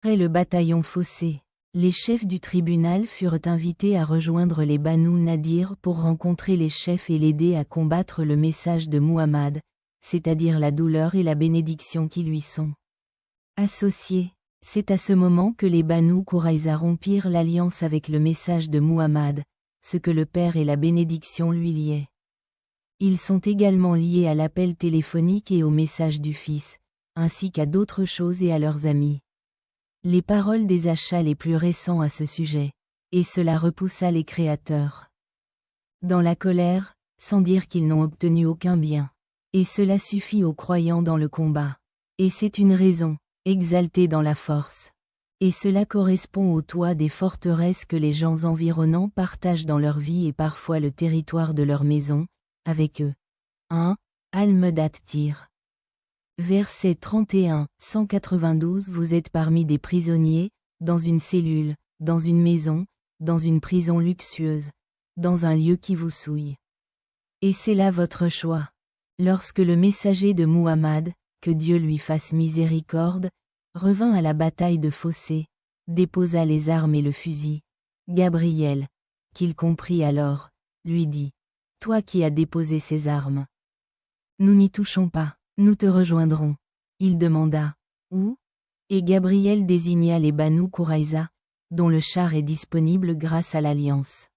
Après le bataillon Fossé, les chefs du tribunal furent invités à rejoindre les Banu Nadir pour rencontrer les chefs et l'aider à combattre le message de Muhammad, c'est-à-dire la douleur et la bénédiction qui lui sont associées. C'est à ce moment que les Banu Quraïza rompirent l'alliance avec le message de Muhammad, ce que le père et la bénédiction lui liaient. Ils sont également liés à l'appel téléphonique et au message du fils, ainsi qu'à d'autres choses et à leurs amis. Les paroles des achats les plus récents à ce sujet, et cela repoussa les créateurs dans la colère, sans dire qu'ils n'ont obtenu aucun bien. Et cela suffit aux croyants dans le combat. Et c'est une raison, exaltée dans la force. Et cela correspond au toit des forteresses que les gens environnants partagent dans leur vie et parfois le territoire de leur maison, avec eux. 1. Al-Mudaththir. Verset 31, 192. Vous êtes parmi des prisonniers, dans une cellule, dans une maison, dans une prison luxueuse, dans un lieu qui vous souille. Et c'est là votre choix. Lorsque le messager de Muhammad, que Dieu lui fasse miséricorde, revint à la bataille de Fossé, déposa les armes et le fusil, Gabriel, qu'il comprit alors, lui dit, « Toi qui as déposé ces armes, nous n'y touchons pas, nous te rejoindrons. » Il demanda, « Où ?» Et Gabriel désigna les Banu Quraïza, dont le char est disponible grâce à l'alliance.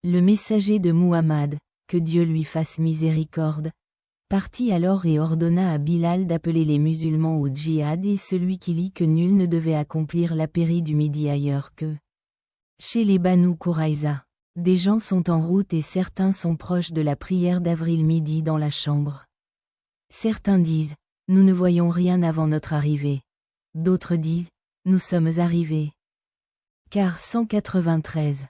Le messager de Muhammad, que Dieu lui fasse miséricorde, partit alors et ordonna à Bilal d'appeler les musulmans au djihad et celui qui lit que nul ne devait accomplir la péri du midi ailleurs que chez les Banu Quraïza. Des gens sont en route et certains sont proches de la prière d'avril midi dans la chambre. Certains disent, nous ne voyons rien avant notre arrivée. D'autres disent, nous sommes arrivés. Car 193.